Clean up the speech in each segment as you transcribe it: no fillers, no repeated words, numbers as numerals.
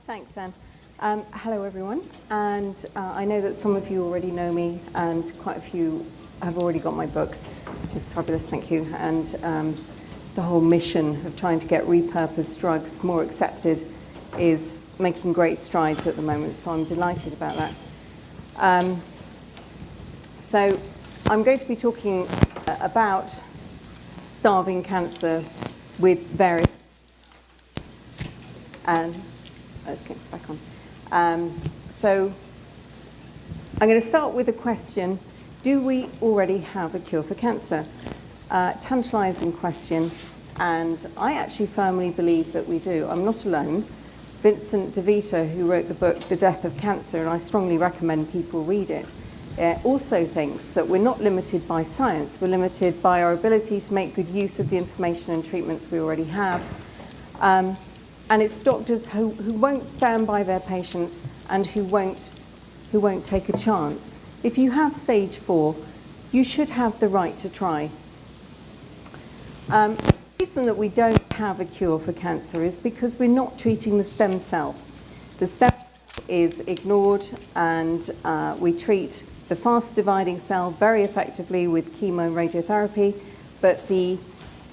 Thanks, Anne. Hello, everyone. And I know that some of you already know me, and quite a few have already got my book, which is fabulous, thank you. And the whole mission of trying to get repurposed drugs more accepted is making great strides at the moment, so I'm delighted about that. So I'm going to be talking about starving cancer with various... let's get back on. So I'm going to start with a question. Do we already have a cure for cancer? Tantalizing question, and I actually firmly believe that we do. I'm not alone. Vincent DeVita, who wrote the book The Death of Cancer, and I strongly recommend people read it, also thinks that we're not limited by science. We're limited by our ability to make good use of the information and treatments we already have. And it's doctors who won't stand by their patients and who won't take a chance. If you have stage 4, you should have the right to try. The reason that we don't have a cure for cancer is because we're not treating the stem cell. The stem cell is ignored, and we treat the fast-dividing cell very effectively with chemoradiotherapy, but the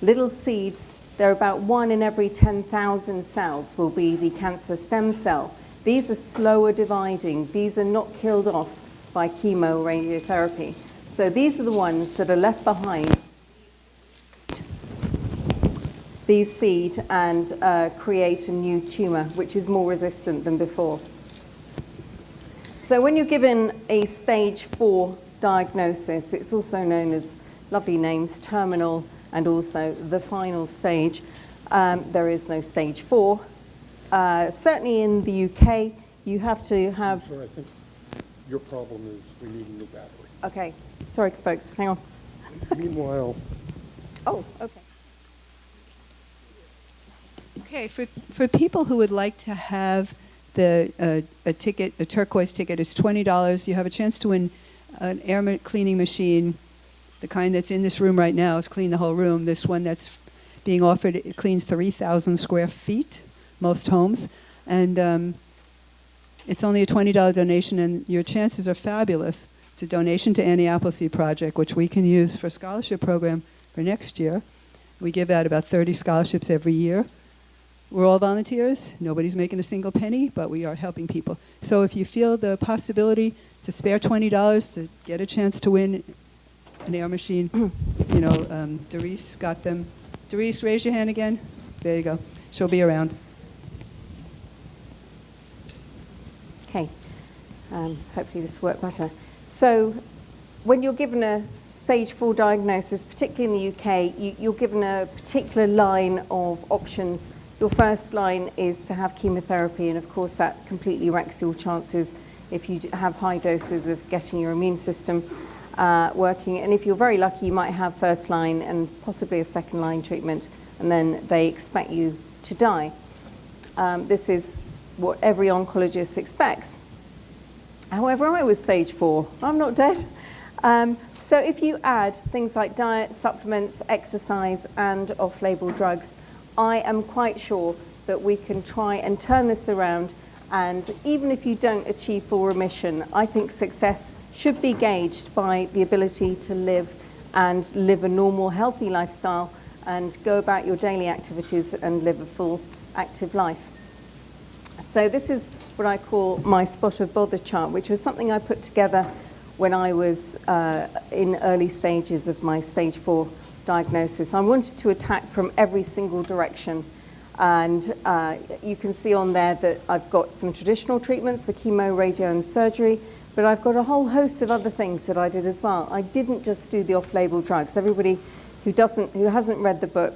little seeds, they're about 1 in every 10,000 cells will be the cancer stem cell. These are slower dividing. These are not killed off by chemoradiotherapy. So these are the ones that are left behind, these seed, and create a new tumor, which is more resistant than before. So when you're given a stage 4 diagnosis, it's also known as lovely names, terminal, and also the final stage. There is no stage 4. Certainly in the UK, you have to have... Sure, I think your problem is we need a new battery. Okay, sorry folks, hang on. Meanwhile... Oh, okay. Okay, for people who would like to have a ticket, a turquoise ticket, it's $20. You have a chance to win an air cleaning machine. The kind that's in this room right now is clean the whole room. This one that's being offered, it cleans 3,000 square feet, most homes. And it's only a $20 donation, and your chances are fabulous. It's a donation to Annie Appleseed Project, which we can use for a scholarship program for next year. We give out about 30 scholarships every year. We're all volunteers. Nobody's making a single penny, but we are helping people. So if you feel the possibility to spare $20 to get a chance to win an air machine, you know, Doris got them. Doris, raise your hand again. There you go. She'll be around. Okay, hopefully this will work better. So when you're given a stage 4 diagnosis, particularly in the UK, you're given a particular line of options. Your first line is to have chemotherapy, and of course that completely wrecks your chances if you have high doses of getting your immune system working. And if you're very lucky, you might have first line and possibly a second line treatment, and then they expect you to die. This is what every oncologist expects. However, I was stage 4. I'm not dead. So if you add things like diet, supplements, exercise, and off-label drugs, I am quite sure that we can try and turn this around. And even if you don't achieve full remission, I think success should be gauged by the ability to live a normal, healthy lifestyle and go about your daily activities and live a full, active life. So this is what I call my spot of bother chart, which was something I put together when I was in early stages of my stage 4 diagnosis. I wanted to attack from every single direction. And you can see on there that I've got some traditional treatments, the chemo, radio, and surgery, but I've got a whole host of other things that I did as well. I didn't just do the off-label drugs. Everybody who hasn't read the book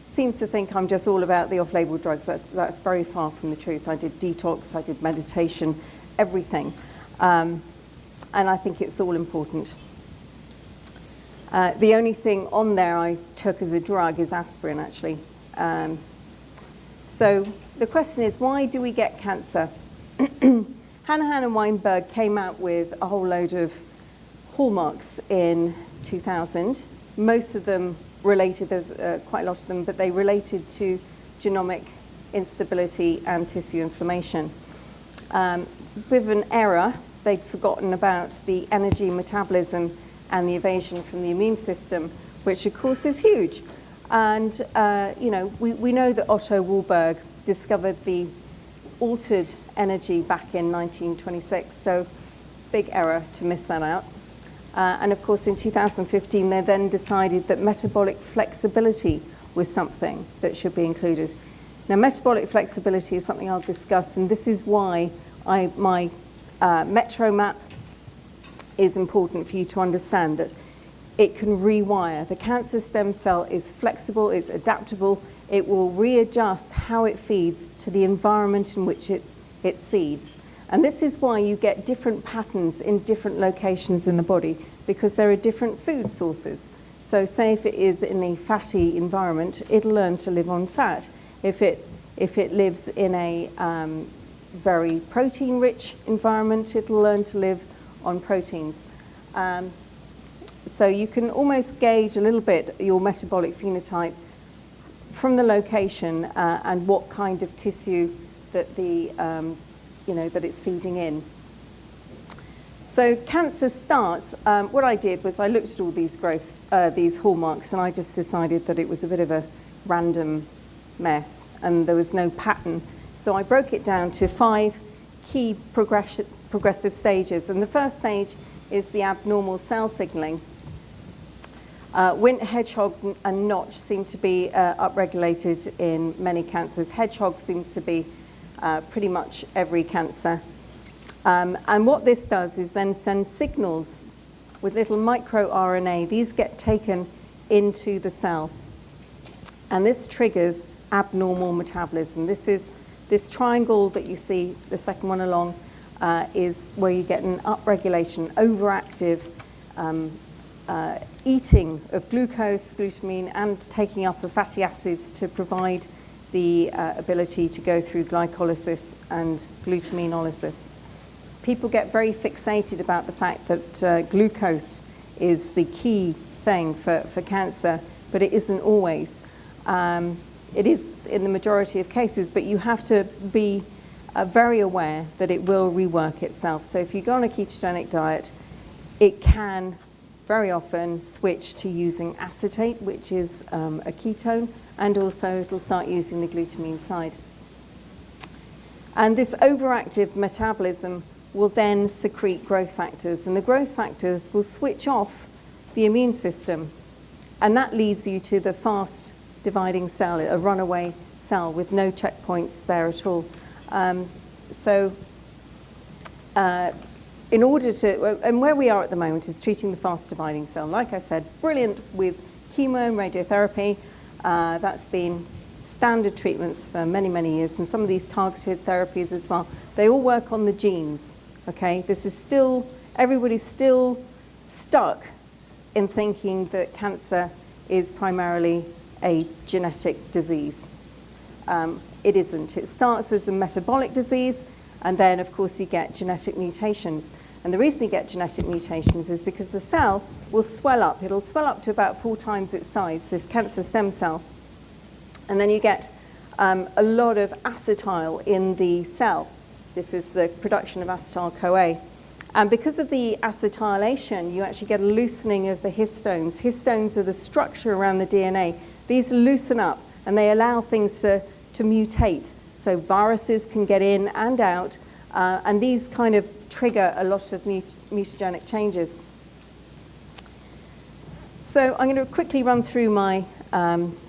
seems to think I'm just all about the off-label drugs. That's very far from the truth. I did detox, I did meditation, everything. And I think it's all important. The only thing on there I took as a drug is aspirin, actually. So the question is, why do we get cancer? Hanahan and Weinberg came out with a whole load of hallmarks in 2000. Most of them related, there's quite a lot of them, but they related to genomic instability and tissue inflammation. With an error, they'd forgotten about the energy metabolism and the evasion from the immune system, which of course is huge. And we know that Otto Warburg discovered the altered energy back in 1926, so big error to miss that out. And of course in 2015 they then decided that metabolic flexibility was something that should be included. Now metabolic flexibility is something I'll discuss, and this is why my Metro map is important for you to understand, that it can rewire. The cancer stem cell is flexible, it's adaptable, it will readjust how it feeds to the environment in which it seeds. And this is why you get different patterns in different locations in the body, because there are different food sources. So say if it is in a fatty environment, it'll learn to live on fat. If it lives in a very protein-rich environment, it'll learn to live on proteins. So you can almost gauge a little bit your metabolic phenotype from the location and what kind of tissue that that it's feeding in. So cancer starts. What I did was I looked at all these hallmarks, and I just decided that it was a bit of a random mess, and there was no pattern. So I broke it down to 5 key progressive stages, and the first stage is the abnormal cell signaling. Wint, hedgehog, and notch seem to be upregulated in many cancers. Hedgehog seems to be pretty much every cancer. And what this does is then send signals with little microRNA. These get taken into the cell, and this triggers abnormal metabolism. This triangle that you see, the second one along, is where you get an upregulation, overactive eating of glucose, glutamine, and taking up of fatty acids to provide the ability to go through glycolysis and glutaminolysis. People get very fixated about the fact that glucose is the key thing for cancer, but it isn't always. It is in the majority of cases, but you have to be very aware that it will rework itself. So if you go on a ketogenic diet, it can very often switch to using acetate, which is a ketone, and also it'll start using the glutamine side. And this overactive metabolism will then secrete growth factors, and the growth factors will switch off the immune system, and that leads you to the fast dividing cell, a runaway cell with no checkpoints there at all. In order to, and where we are at the moment is treating the fast dividing cell. Like I said, brilliant with chemo and radiotherapy. That's been standard treatments for many, many years, and some of these targeted therapies as well. They all work on the genes, okay? This is still, everybody's still stuck in thinking that cancer is primarily a genetic disease. It isn't. It starts as a metabolic disease, and then, of course, you get genetic mutations. And the reason you get genetic mutations is because the cell will swell up. It'll swell up to about 4 times its size, this cancer stem cell. And then you get a lot of acetyl in the cell. This is the production of acetyl-CoA. And because of the acetylation, you actually get a loosening of the histones. Histones are the structure around the DNA. These loosen up, and they allow things to mutate. So viruses can get in and out, and these kind of trigger a lot of mutagenic changes. So I'm going to quickly run through my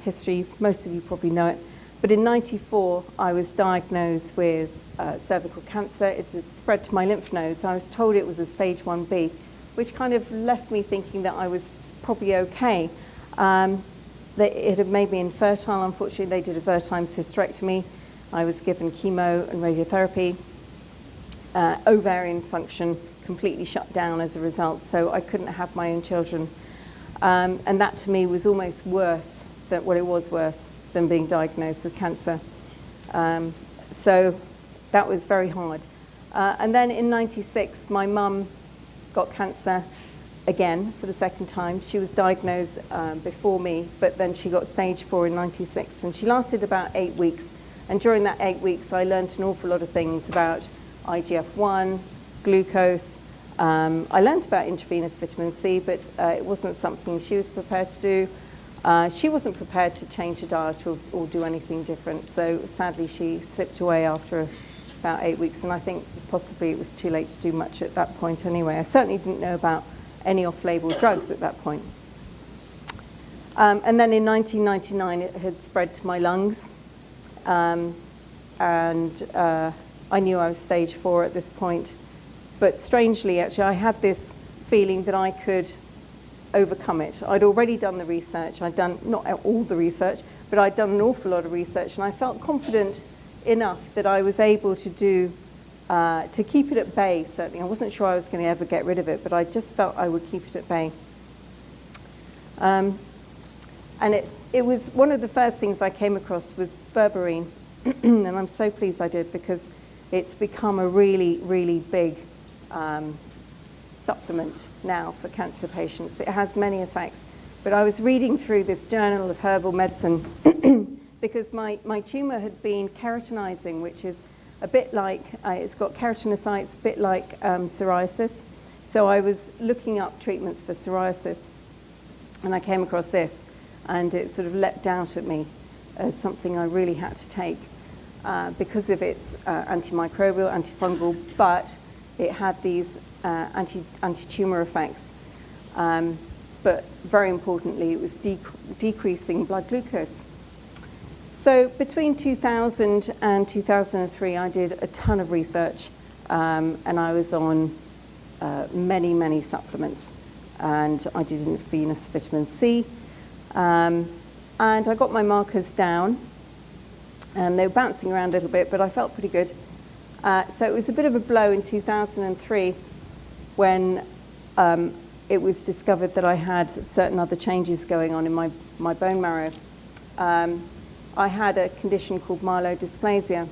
history. Most of you probably know it. But in '94, I was diagnosed with cervical cancer. It had spread to my lymph nodes. I was told it was a stage 1B, which kind of left me thinking that I was probably okay. It had made me infertile. Unfortunately, they did a Vertimes hysterectomy. I was given chemo and radiotherapy. Ovarian function completely shut down as a result, so I couldn't have my own children. And that to me was almost worse than being diagnosed with cancer. So that was very hard. And then in '96, my mum got cancer again for the second time. She was diagnosed before me, but then she got stage 4 in '96, and she lasted about 8 weeks, And during that 8 weeks, I learned an awful lot of things about IGF-1, glucose. I learned about intravenous vitamin C, but it wasn't something she was prepared to do. She wasn't prepared to change her diet or do anything different. So sadly, she slipped away after about 8 weeks. And I think possibly it was too late to do much at that point anyway. I certainly didn't know about any off-label drugs at that point. And then in 1999, it had spread to my lungs. And I knew I was stage 4 at this point. But strangely, actually, I had this feeling that I could overcome it. I'd already done the research. I'd done, not all the research, but I'd done an awful lot of research. And I felt confident enough that I was able to do, to keep it at bay, certainly. I wasn't sure I was going to ever get rid of it, but I just felt I would keep it at bay. And it was one of the first things I came across was berberine. And I'm so pleased I did, because it's become a really, really big supplement now for cancer patients. It has many effects. But I was reading through this journal of herbal medicine because my tumor had been keratinizing, which is a bit like, it's got keratinocytes, a bit like psoriasis. So I was looking up treatments for psoriasis, and I came across this, and it sort of leapt out at me as something I really had to take because of its antimicrobial, antifungal, but it had these anti-tumor effects. But very importantly, it was decreasing blood glucose. So between 2000 and 2003, I did a ton of research, and I was on many, many supplements. And I did intravenous vitamin C. And I got my markers down, and they were bouncing around a little bit, but I felt pretty good. So it was a bit of a blow in 2003 when it was discovered that I had certain other changes going on in my bone marrow. I had a condition called myelodysplasia,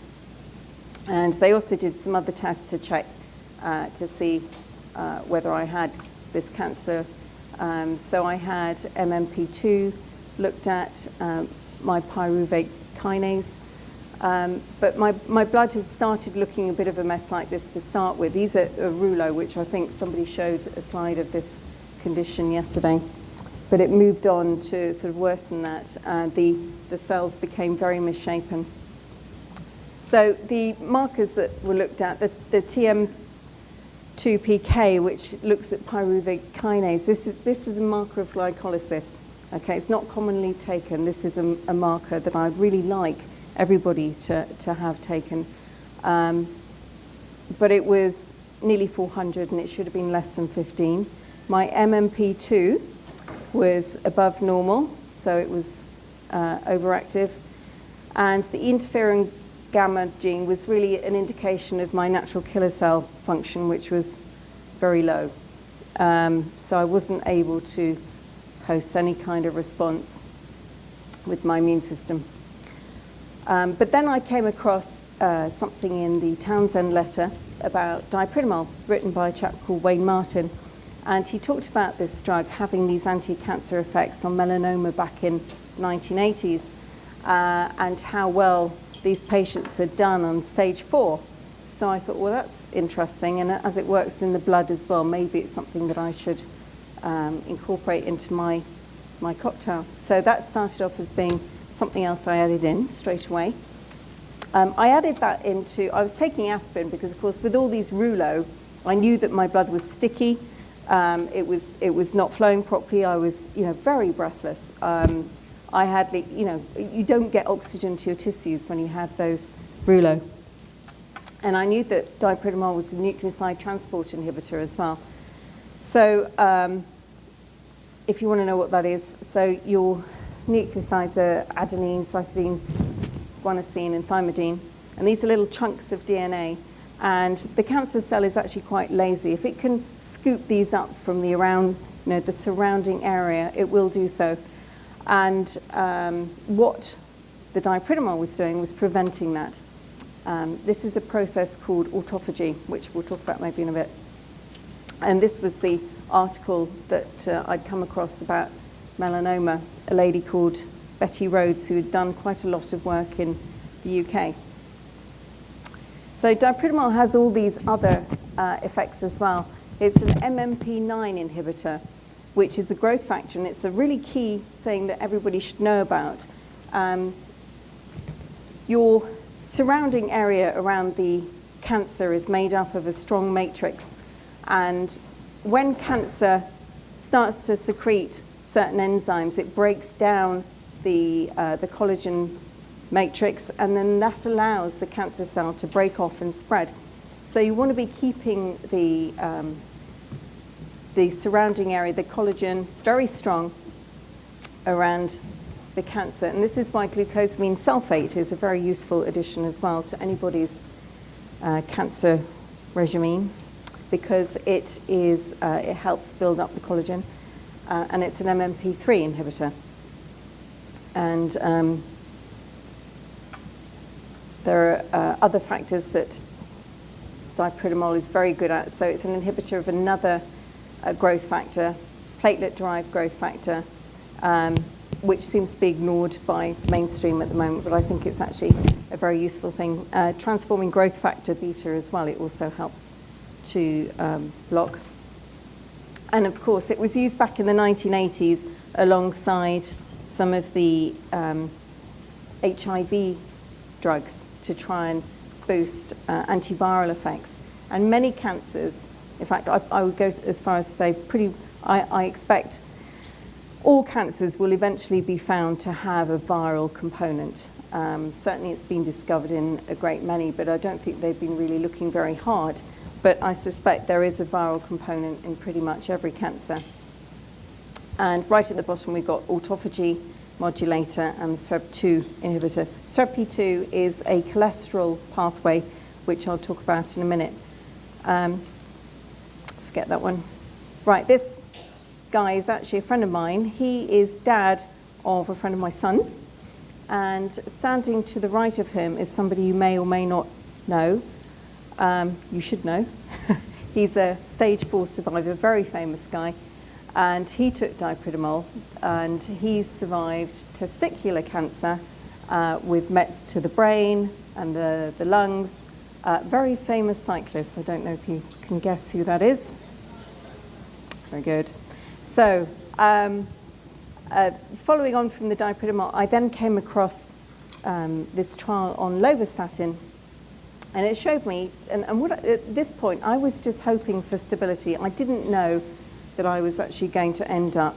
and they also did some other tests to check to see whether I had this cancer. So I had MMP2 looked at, my pyruvate kinase, but my blood had started looking a bit of a mess like this to start with. These are a rouleau, which I think somebody showed a slide of this condition yesterday, but it moved on to sort of worse than that. The cells became very misshapen. So the markers that were looked at, the TM2PK, which looks at pyruvate kinase, this is a marker of glycolysis. Okay, it's not commonly taken. This is a marker that I'd really like everybody to have taken. But it was nearly 400, and it should have been less than 15. My MMP2 was above normal, so it was overactive. And the interferon gamma gene was really an indication of my natural killer cell function, which was very low. So I wasn't able to host any kind of response with my immune system. But then I came across something in the Townsend letter about dipridamol, written by a chap called Wayne Martin. And he talked about this drug having these anti-cancer effects on melanoma back in 1980s, and how well these patients had done on stage 4. So I thought, well, that's interesting. And as it works in the blood as well, maybe it's something that I should incorporate into my cocktail. So that started off as being something else I added in straight away. I added that into, I was taking aspirin because, of course, with all these rouleaux, I knew that my blood was sticky. It was not flowing properly. I was, very breathless. I had, you don't get oxygen to your tissues when you have those rouleaux. And I knew that dipridamol was a nucleoside transport inhibitor as well. So if you want to know what that is, so your nucleosides are adenine, cytidine, guanosine, and thymidine. And these are little chunks of DNA. And the cancer cell is actually quite lazy. If it can scoop these up from the the surrounding area, it will do so. And what the dipridamol was doing was preventing that. This is a process called autophagy, which we'll talk about maybe in a bit. And this was the article that I'd come across about melanoma, a lady called Betty Rhodes, who had done quite a lot of work in the UK. So dipridamole has all these other effects as well. It's an MMP9 inhibitor, which is a growth factor, and it's a really key thing that everybody should know about. Your surrounding area around the cancer is made up of a strong matrix, and when cancer starts to secrete certain enzymes, it breaks down the collagen matrix, and then that allows the cancer cell to break off and spread. So you want to be keeping the surrounding area, the collagen, very strong around the cancer. And this is why glucosamine sulfate is a very useful addition as well to anybody's cancer regimen, because it helps build up the collagen, and it's an MMP3 inhibitor. And there are other factors that dipridamole is very good at. So it's an inhibitor of another growth factor, platelet-derived growth factor, which seems to be ignored by mainstream at the moment, but I think it's actually a very useful thing. Transforming growth factor beta as well, it also helps to block. And of course, it was used back in the 1980s alongside some of the HIV drugs to try and boost antiviral effects. And many cancers, in fact, I would go as far as to say I expect all cancers will eventually be found to have a viral component. Certainly it's been discovered in a great many, but I don't think they've been really looking very hard. But I suspect there is a viral component in pretty much every cancer. And right at the bottom we've got autophagy modulator and SREB2 inhibitor. SREB2 is a cholesterol pathway, which I'll talk about in a minute. Forget that one. Right, this guy is actually a friend of mine. He is dad of a friend of my son's. And standing to the right of him is somebody you may or may not know. You should know. He's a stage 4 survivor, very famous guy. And he took dipridamole, and he survived testicular cancer with mets to the brain and the lungs. Very famous cyclist. I don't know if you can guess who that is. Very good. So following on from the dipridamole, I then came across this trial on lovastatin, and it showed me, and what, at this point, I was just hoping for stability. I didn't know that I was actually going to end up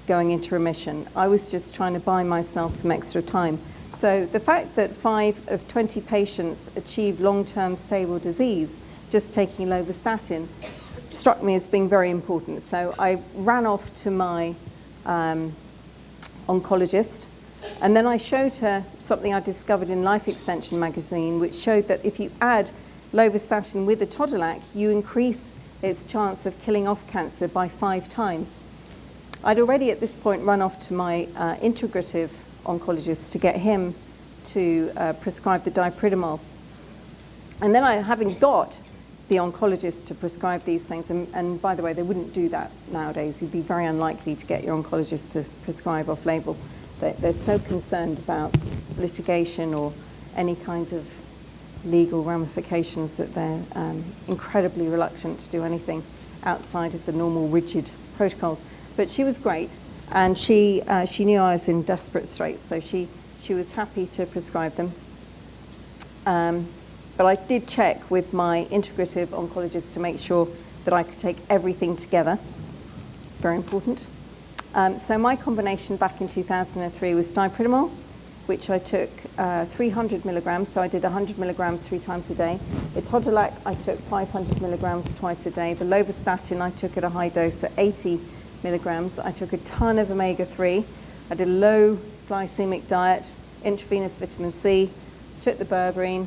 going into remission. I was just trying to buy myself some extra time. So the fact that 5 of 20 patients achieved long-term stable disease just taking lovastatin struck me as being very important. So I ran off to my oncologist, and then I showed her something I discovered in Life Extension magazine, which showed that if you add lovastatin with atodolac, you increase its chance of killing off cancer by 5 times. I'd already at this point run off to my integrative oncologist to get him to prescribe the dipridamole. And then having got the oncologist to prescribe these things, and by the way, they wouldn't do that nowadays. You'd be very unlikely to get your oncologist to prescribe off-label. They're so concerned about litigation or any kind of legal ramifications that they're incredibly reluctant to do anything outside of the normal rigid protocols. But she was great, and she knew I was in desperate straits, so she was happy to prescribe them. But I did check with my integrative oncologist to make sure that I could take everything together. Very important. So my combination back in 2003 was dipridamole, which I took 300 milligrams, so I did 100 milligrams 3 times a day. Atodolac, I took 500 milligrams twice a day. The lovastatin, I took at a high dose at 80 milligrams. I took a ton of omega-3. I did a low glycemic diet, intravenous vitamin C, took the berberine.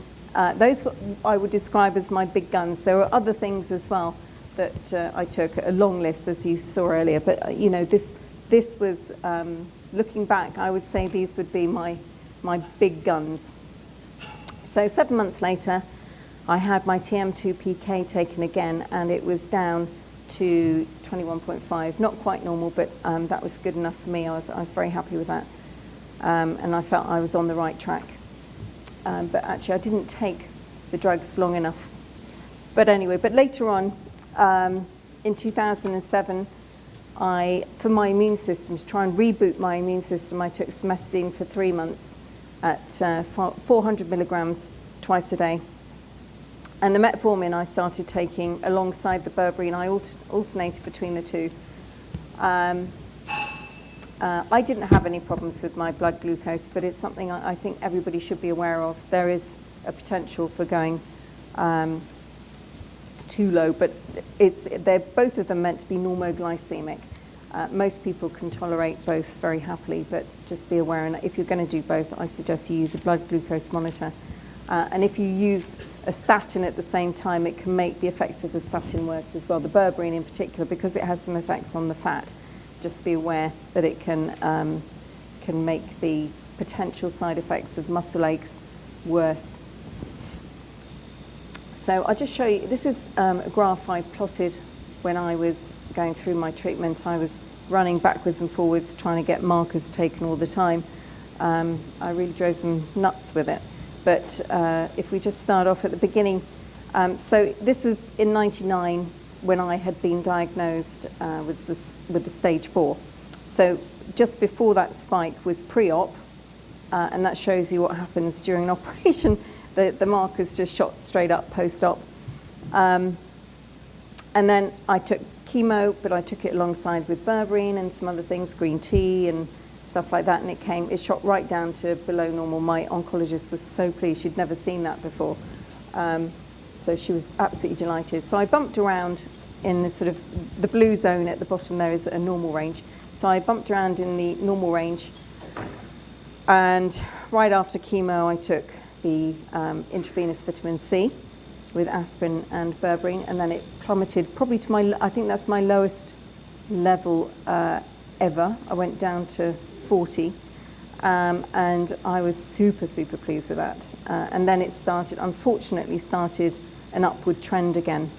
Those I would describe as my big guns. There were other things as well that I took, a long list, as you saw earlier. But you know, this was, looking back, I would say these would be my big guns. So 7 months later, I had my TM2PK taken again, and it was down to 21.5. Not quite normal, but that was good enough for me. I was very happy with that, and I felt I was on the right track. but actually I didn't take the drugs long enough. But anyway, but later on, in 2007, for my immune system, to try and reboot my immune system, I took cimetidine for 3 months at 400 milligrams twice a day. And the metformin I started taking alongside the berberine. I alternated between the two. I didn't have any problems with my blood glucose, but it's something I think everybody should be aware of. There is a potential for going too low, but they're both of them meant to be normoglycemic. Most people can tolerate both very happily, but just be aware. And if you're going to do both, I suggest you use a blood glucose monitor. And if you use a statin at the same time, it can make the effects of the statin worse as well. The berberine in particular, because it has some effects on the fat. Just be aware that it can make the potential side effects of muscle aches worse. So I'll just show you, this is a graph I plotted when I was going through my treatment. I was running backwards and forwards trying to get markers taken all the time. I really drove them nuts with it. But if we just start off at the beginning. So this was in '99 when I had been diagnosed with the stage 4. So just before that spike was pre-op, and that shows you what happens during an operation. The markers just shot straight up post-op. And then I took chemo, but I took it alongside with berberine and some other things, green tea and stuff like that, and it shot right down to below normal. My oncologist was so pleased. She'd never seen that before. So she was absolutely delighted. So I bumped around in the sort of the blue zone at the bottom there is a normal range. So I bumped around in the normal range, and right after chemo I took the intravenous vitamin C with aspirin and berberine, and then it plummeted probably to I think that's my lowest level ever. I went down to 40, and I was super pleased with that. And then it unfortunately started an upward trend again.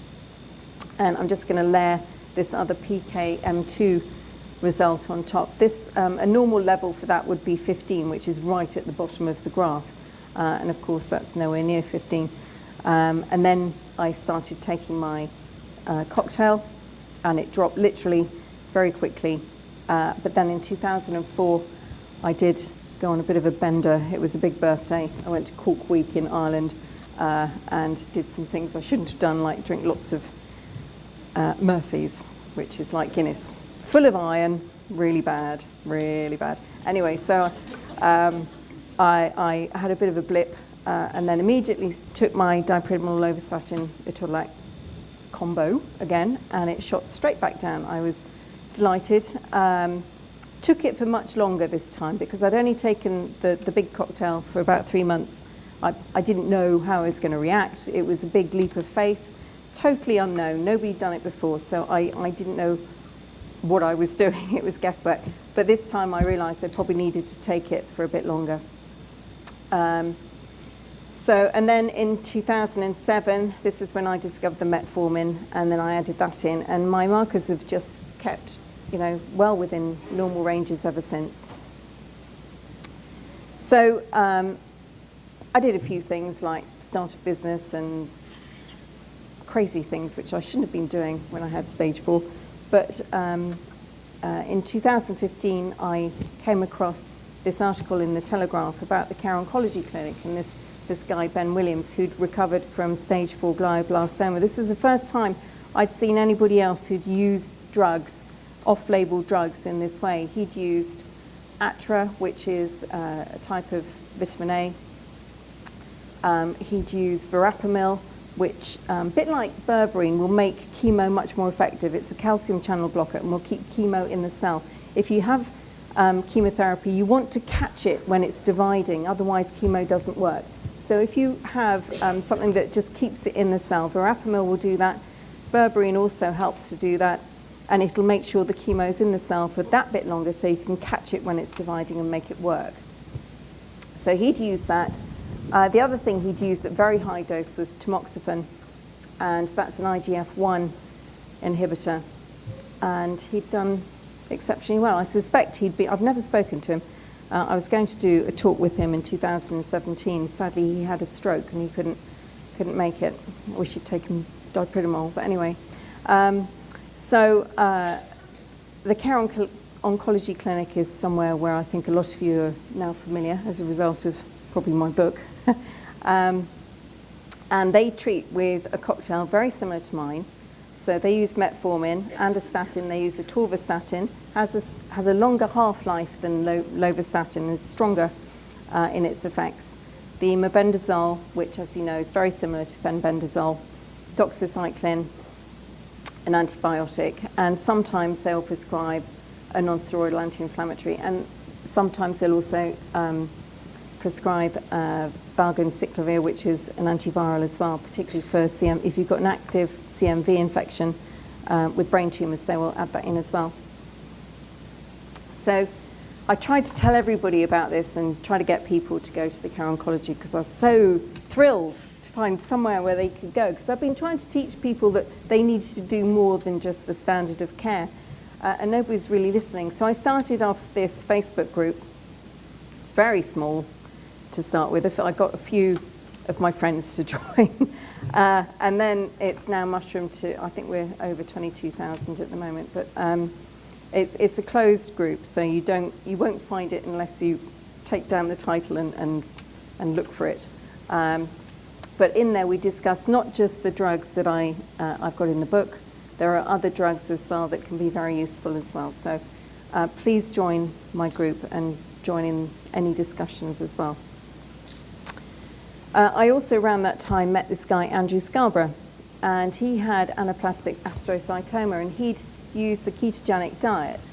And I'm just going to layer this other PKM2 result on top. A normal level for that would be 15, which is right at the bottom of the graph. And of course that's nowhere near 15. And then I started taking my cocktail, and it dropped literally very quickly. But then in 2004, I did go on a bit of a bender. It was a big birthday. I went to Cork Week in Ireland and did some things I shouldn't have done, like drink lots of Murphy's, which is like Guinness, full of iron, really bad. Anyway, so I had a bit of a blip, and then immediately took my dipridamole lovastatin etodolac combo again, and it shot straight back down. I was delighted. Took it for much longer this time because I'd only taken the big cocktail for about 3 months. I didn't know how I was going to react. It was a big leap of faith, totally unknown. Nobody'd done it before, so I didn't know what I was doing. It was guesswork. But this time I realized I probably needed to take it for a bit longer. And then in 2007, this is when I discovered the metformin, and then I added that in, and my markers have just kept, well within normal ranges ever since. So I did a few things like start a business and crazy things, which I shouldn't have been doing when I had stage 4. But in 2015, I came across this article in the Telegraph about the Care Oncology Clinic, and this guy, Ben Williams, who'd recovered from stage 4 glioblastoma. This was the first time I'd seen anybody else who'd used drugs, off-label drugs in this way. He'd used Atra, which is a type of vitamin A. He'd used verapamil, which, a bit like berberine, will make chemo much more effective. It's a calcium channel blocker and will keep chemo in the cell. If you have chemotherapy, you want to catch it when it's dividing, otherwise chemo doesn't work. So if you have something that just keeps it in the cell, verapamil will do that. Berberine also helps to do that, and it'll make sure the chemo's in the cell for that bit longer so you can catch it when it's dividing and make it work. So he'd use that. The other thing he'd used at very high dose was tamoxifen, and that's an IGF-1 inhibitor, and he'd done exceptionally well. I suspect I've never spoken to him, I was going to do a talk with him in 2017. Sadly, he had a stroke and he couldn't make it. I wish he'd taken dipridamol, but anyway. The Care Oncology Clinic is somewhere where I think a lot of you are now familiar as a result of probably my book. And they treat with a cocktail very similar to mine. So they use metformin and a statin. They use atorvastatin. Has a longer half-life than lovastatin and is stronger in its effects. The mebendazole, which, as you know, is very similar to fenbendazole, doxycycline, an antibiotic, and sometimes they'll prescribe a non-steroidal anti-inflammatory, and sometimes they'll also prescribe valganciclovir, which is an antiviral as well, particularly for if you've got an active CMV infection with brain tumours, they will add that in as well. So I tried to tell everybody about this and try to get people to go to the Care Oncology because I was so thrilled to find somewhere where they could go, because I've been trying to teach people that they needed to do more than just the standard of care, and nobody's really listening. So I started off this Facebook group, very small to start with. I got a few of my friends to join, and then it's now mushroomed to, I think we're over 22,000 at the moment, but it's a closed group, so you won't find it unless you take down the title and look for it. But in there we discuss not just the drugs that I've got in the book. There are other drugs as well that can be very useful as well. So please join my group and join in any discussions as well. I also around that time met this guy, Andrew Scarborough, and he had anaplastic astrocytoma, and he'd used the ketogenic diet.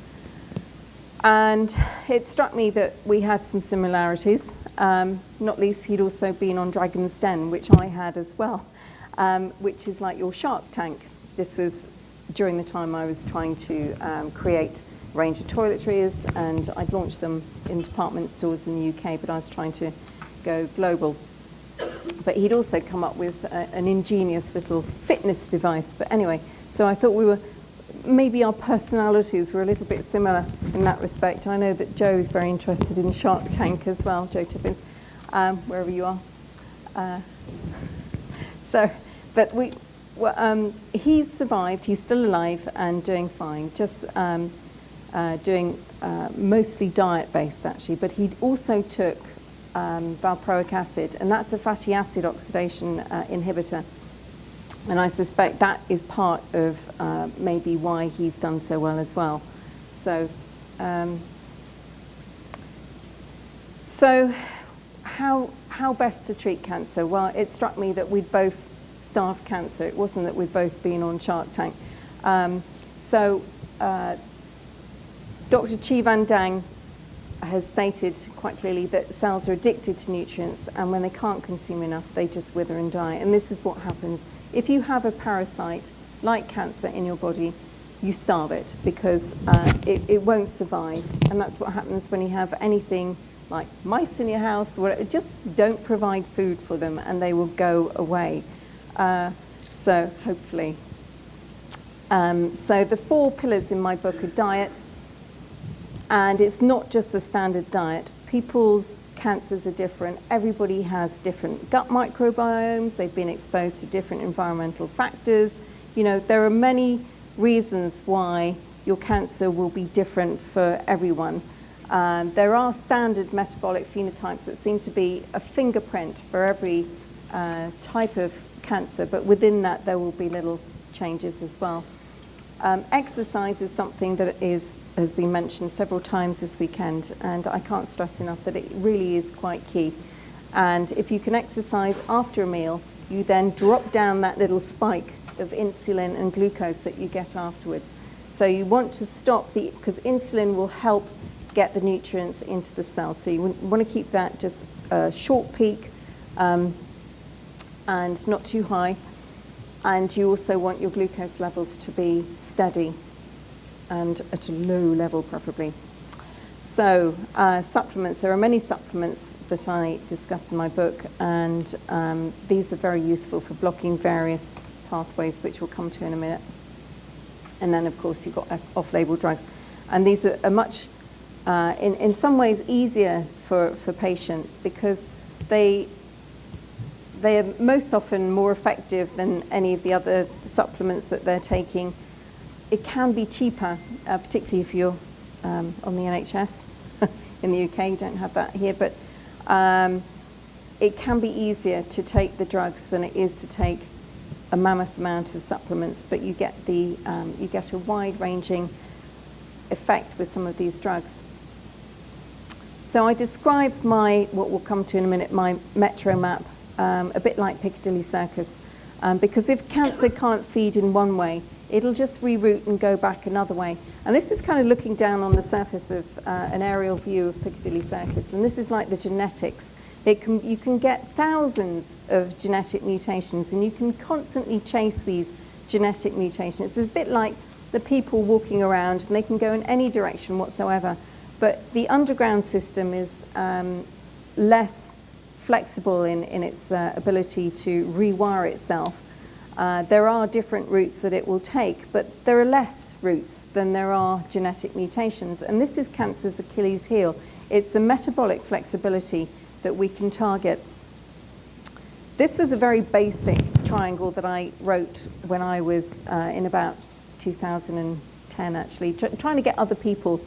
And it struck me that we had some similarities, not least he'd also been on Dragon's Den, which I had as well, which is like your Shark Tank. This was during the time I was trying to create a range of toiletries, and I'd launched them in department stores in the UK, but I was trying to go global. But he'd also come up with an ingenious little fitness device. But anyway, so I thought maybe our personalities were a little bit similar in that respect. I know that Joe is very interested in Shark Tank as well, Joe Tippins, wherever you are. He's survived, he's still alive and doing fine, just doing mostly diet-based actually, but he also took valproic acid, and that's a fatty acid oxidation inhibitor. And I suspect that is part of maybe why he's done so well as well. So how best to treat cancer? Well, it struck me that we'd both starved cancer. It wasn't that we'd both been on Shark Tank. Dr. Chi Van Dang has stated quite clearly that cells are addicted to nutrients, and when they can't consume enough, they just wither and die. And this is what happens. If you have a parasite like cancer in your body, you starve it because it won't survive. And that's what happens when you have anything like mice in your house, or whatever. Just don't provide food for them and they will go away. So hopefully. So the 4 pillars in my book are diet, and it's not just a standard diet. People's cancers are different. Everybody has different gut microbiomes. They've been exposed to different environmental factors. You know, there are many reasons why your cancer will be different for everyone. There are standard metabolic phenotypes that seem to be a fingerprint for every type of cancer, but within that there will be little changes as well. Exercise is something that has been mentioned several times this weekend, and I can't stress enough that it really is quite key. And if you can exercise after a meal, you then drop down that little spike of insulin and glucose that you get afterwards. So you want to stop because insulin will help get the nutrients into the cell. So you want to keep that just a short peak and not too high. And you also want your glucose levels to be steady and at a low level preferably. So supplements, there are many supplements that I discuss in my book, and these are very useful for blocking various pathways, which we'll come to in a minute. And then of course you've got off-label drugs. And these are much in some ways easier for patients because they are most often more effective than any of the other supplements that they're taking. It can be cheaper, particularly if you're on the NHS. In the UK, you don't have that here, but it can be easier to take the drugs than it is to take a mammoth amount of supplements, but you get a wide-ranging effect with some of these drugs. So I described what we'll come to in a minute, my metro map, a bit like Piccadilly Circus, because if cancer can't feed in one way, it'll just reroute and go back another way. And this is kind of looking down on the surface of an aerial view of Piccadilly Circus, and this is like the genetics. You can get thousands of genetic mutations, and you can constantly chase these genetic mutations. It's a bit like the people walking around, and they can go in any direction whatsoever. But the underground system is less flexible in its ability to rewire itself. There are different routes that it will take, but there are less routes than there are genetic mutations. And this is cancer's Achilles heel. It's the metabolic flexibility that we can target. This was a very basic triangle that I wrote when I was in about 2010, actually, trying to get other people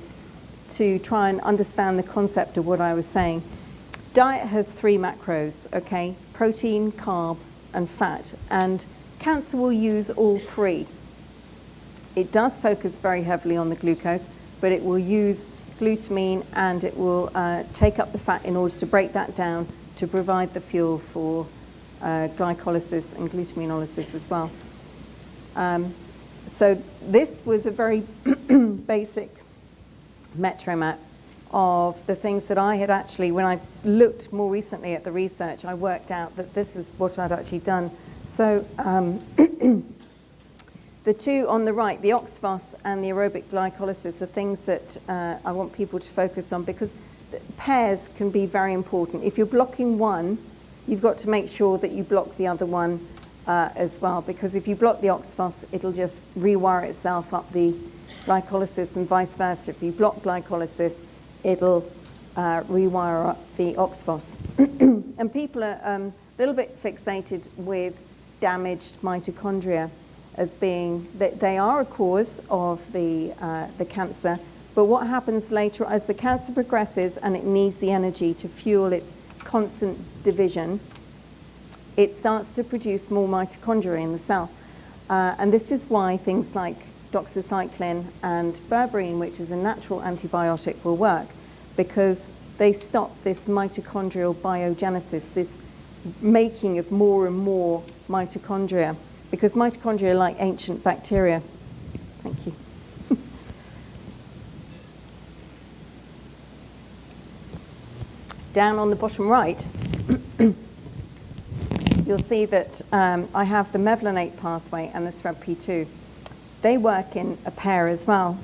to try and understand the concept of what I was saying. Diet has 3 macros, okay? Protein, carb, and fat. And cancer will use all 3. It does focus very heavily on the glucose, but it will use glutamine, and it will take up the fat in order to break that down to provide the fuel for glycolysis and glutaminolysis as well. So this was a very basic metro map of the things that I had actually, when I looked more recently at the research, I worked out that this was what I'd actually done. So the two on the right, the oxphos and the aerobic glycolysis, are things that I want people to focus on, because pairs can be very important. If you're blocking one, you've got to make sure that you block the other one as well, because if you block the oxphos, it'll just rewire itself up the glycolysis, and vice versa. If you block glycolysis, it'll rewire up the oxphos. And people are a little bit fixated with damaged mitochondria as being, they are a cause of the cancer, but what happens later as the cancer progresses and it needs the energy to fuel its constant division, it starts to produce more mitochondria in the cell. And this is why things like doxycycline and berberine, which is a natural antibiotic, will work, because they stop this mitochondrial biogenesis, this making of more and more mitochondria, because mitochondria are like ancient bacteria. Thank you. Down on the bottom right, you'll see that I have the mevalonate pathway and the SREBP2. They work in a pair as well.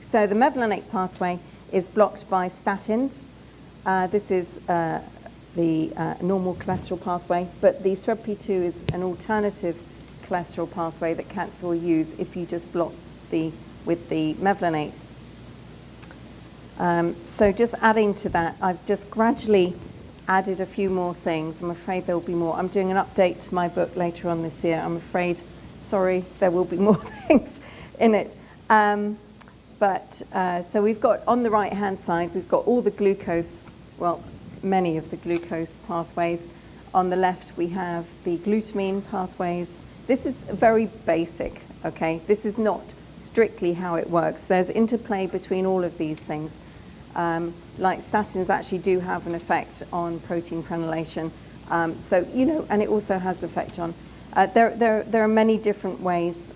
So the mevalonate pathway is blocked by statins. This is the normal cholesterol pathway, but the SREBP2 is an alternative cholesterol pathway that cancer will use if you just block with the mevalonate. So just adding to that, I've just gradually added a few more things. I'm afraid there will be more. I'm doing an update to my book later on this year. I'm afraid, sorry, there will be more things in it. So we've got, on the right-hand side, we've got all the glucose, well, many of the glucose pathways. On the left, we have the glutamine pathways. This is very basic, okay? This is not strictly how it works. There's interplay between all of these things. Like statins actually do have an effect on protein prenylation. So, you know, and it also has effect on, there are many different ways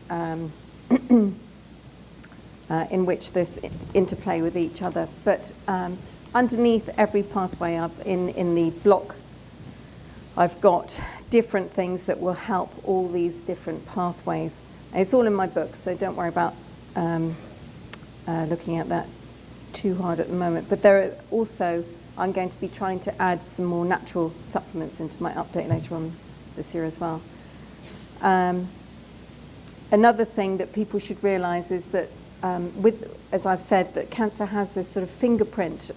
in which this interplay with each other. But underneath every pathway up in the block, I've got different things that will help all these different pathways. And it's all in my book, so don't worry about looking at that too hard at the moment. But there are also, I'm going to be trying to add some more natural supplements into my update later on this year as well. Another thing that people should realize is that as I've said, that cancer has this sort of fingerprint,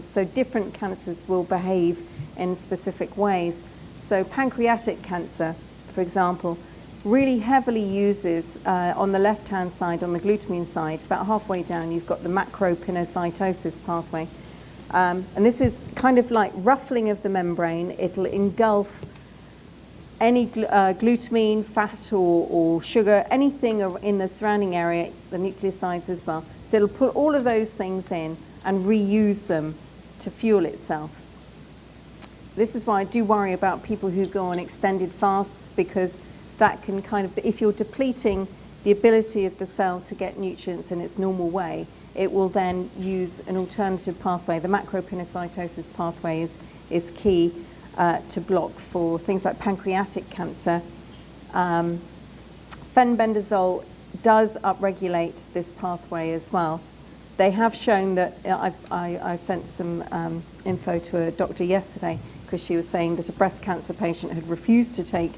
so different cancers will behave in specific ways. So pancreatic cancer, for example, really heavily uses, on the left-hand side, on the glutamine side, about halfway down, you've got the macropinocytosis pathway. And this is kind of like ruffling of the membrane. It'll engulf any glutamine, fat or sugar, anything in the surrounding area, the nucleosides as well. So it'll put all of those things in and reuse them to fuel itself. This is why I do worry about people who go on extended fasts, because that can kind of, if you're depleting the ability of the cell to get nutrients in its normal way, it will then use an alternative pathway. The macropinocytosis pathway is key to block for things like pancreatic cancer. Fenbendazole does upregulate this pathway as well. They have shown that, I sent some info to a doctor yesterday because she was saying that a breast cancer patient had refused to take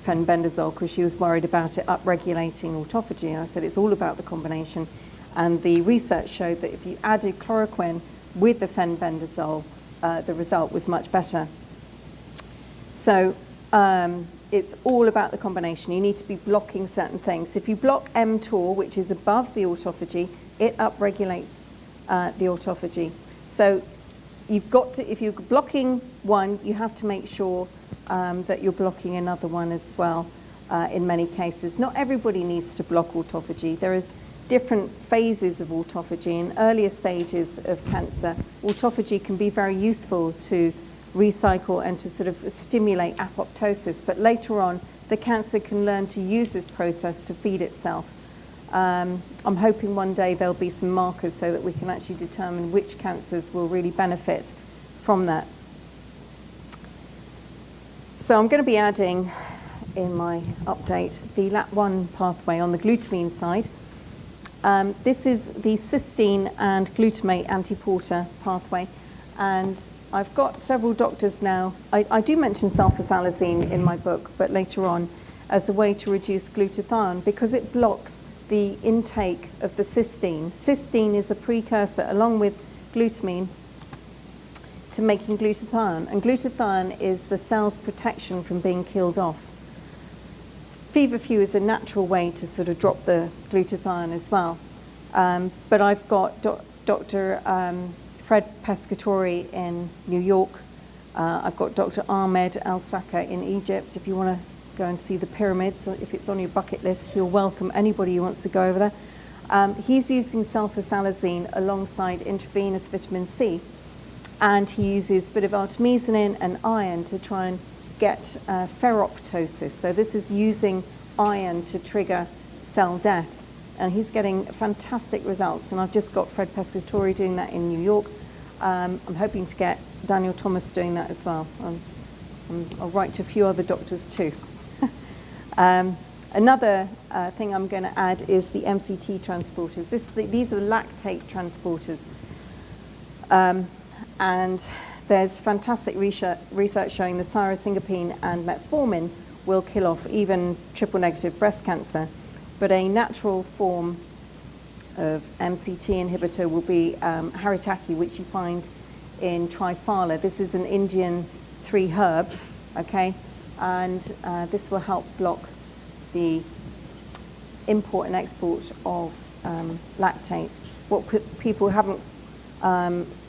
fenbendazole because she was worried about it upregulating autophagy. And I said it's all about the combination. And the research showed that if you added chloroquine with the fenbendazole, the result was much better. So it's all about the combination. You need to be blocking certain things. If you block mTOR, which is above the autophagy, it upregulates the autophagy. So you've got to, if you're blocking one, you have to make sure that you're blocking another one as well in many cases. Not everybody needs to block autophagy. There are different phases of autophagy. In earlier stages of cancer, autophagy can be very useful to recycle and to sort of stimulate apoptosis. But later on, the cancer can learn to use this process to feed itself. I'm hoping one day there'll be some markers so that we can actually determine which cancers will really benefit from that. So I'm going to be adding in my update the LAT1 pathway on the glutamine side. This is the cysteine and glutamate antiporter pathway, and I've got several doctors now. I do mention sulfasalazine in my book, but later on as a way to reduce glutathione because it blocks the intake of the cysteine. Cysteine is a precursor, along with glutamine, to making glutathione. And glutathione is the cell's protection from being killed off. Feverfew is a natural way to sort of drop the glutathione as well. But I've got Dr. Fred Pescatori in New York. I've got Dr. Ahmed Al-Saka in Egypt. If you want to go and see the pyramids, if it's on your bucket list, you're welcome. Anybody who wants to go over there. He's using sulfasalazine alongside intravenous vitamin C, and he uses a bit of artemisinin and iron to try and get ferroptosis. So this is using iron to trigger cell death, and he's getting fantastic results. And I've just got Fred Pescatori doing that in New York. I'm hoping to get Daniel Thomas doing that as well. I'll write to a few other doctors too. Another thing I'm going to add is the MCT transporters. These are lactate transporters. And there's fantastic research showing the pyrosingapine and metformin will kill off even triple-negative breast cancer. But a natural form of MCT inhibitor will be haritaki, which you find in triphala. This is an Indian 3 herb, okay? And this will help block the import and export of lactate. What people haven't,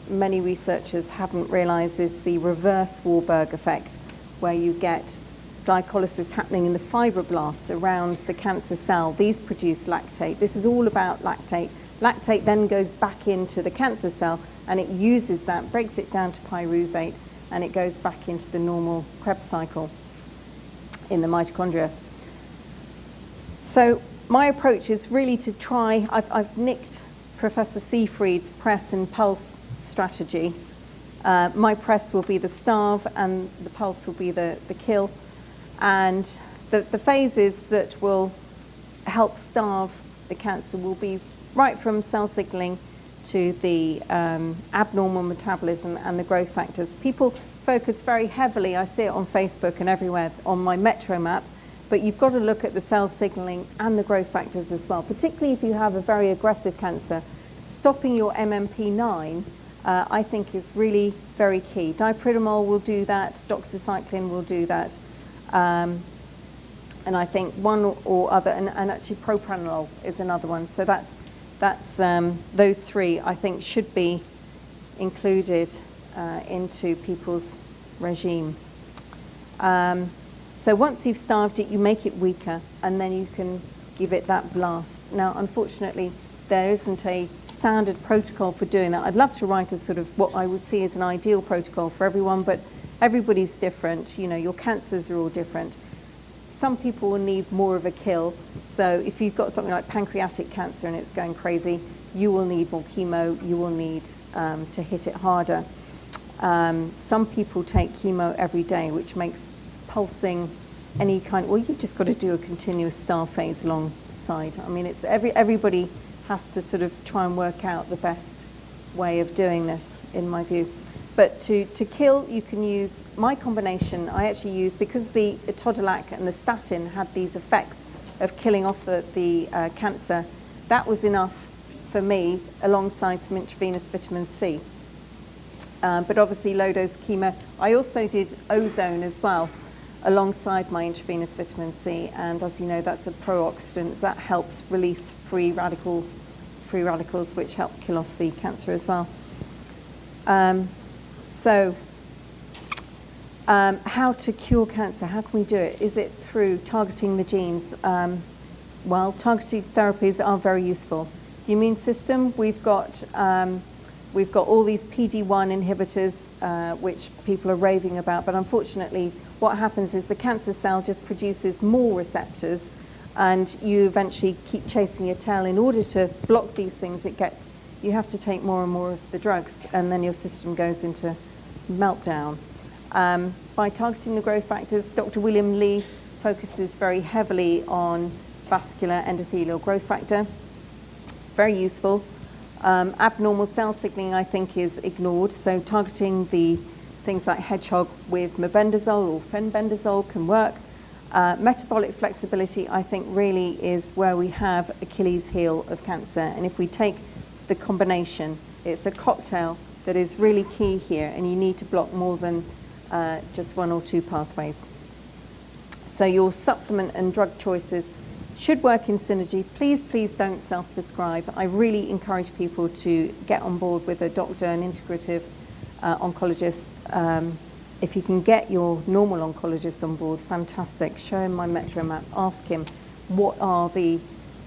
many researchers haven't realized is the reverse Warburg effect, where you get glycolysis happening in the fibroblasts around the cancer cell. These produce lactate. This is all about lactate. Lactate then goes back into the cancer cell, and it uses that, breaks it down to pyruvate, and it goes back into the normal Krebs cycle in the mitochondria. So my approach is really to try, I've nicked Professor Seyfried's press and pulse strategy. My press will be the starve and the pulse will be the kill. And the phases that will help starve the cancer will be right from cell signaling to the abnormal metabolism and the growth factors. People focus very heavily, I see it on Facebook and everywhere, on my Metro map. but you've got to look at the cell signaling and the growth factors as well, particularly if you have a very aggressive cancer. Stopping your MMP9, I think, is really very key. Dipridamol will do that, doxycycline will do that, and I think one or other, and actually propranolol is another one. So that's those three, I think, should be included into people's regime. So once you've starved it, you make it weaker, and then you can give it that blast. Now, unfortunately, there isn't a standard protocol for doing that. I'd love to write a sort of what I would see as an ideal protocol for everyone, but everybody's different. You know, your cancers are all different. Some people will need more of a kill. So if you've got something like pancreatic cancer and it's going crazy, you will need more chemo. You will need to hit it harder. Some people take chemo every day, which makes pulsing any kind. Well, you've just got to do a continuous starve phase alongside. I mean, it's everybody has to sort of try and work out the best way of doing this, in my view. But to kill, you can use my combination. I actually use, because the etodolac and the statin had these effects of killing off the cancer, that was enough for me, alongside some intravenous vitamin C. But obviously low-dose chemo. I also did ozone as well, alongside my intravenous vitamin C, and as you know, that's a pro-oxidant. That helps release free radicals, which help kill off the cancer as well. How to cure cancer? How can we do it? Is it through targeting the genes? Well, targeted therapies are very useful. The immune system, we've got all these PD-1 inhibitors, which people are raving about, but unfortunately, what happens is the cancer cell just produces more receptors, and you eventually keep chasing your tail. In order to block these things, you have to take more and more of the drugs, and then your system goes into meltdown. By targeting the growth factors, Dr. William Lee focuses very heavily on vascular endothelial growth factor. Very useful. Abnormal cell signaling, I think, is ignored. So targeting the things like hedgehog with mebendazole or fenbendazole can work. Metabolic flexibility, I think, really is where we have Achilles heel of cancer. And if we take the combination, it's a cocktail that is really key here, and you need to block more than just one or two pathways. So your supplement and drug choices should work in synergy. Please, please don't self-prescribe. I really encourage people to get on board with a doctor, an integrative oncologist. If you can get your normal oncologist on board, fantastic. Show him my Metro map. Ask him, what are the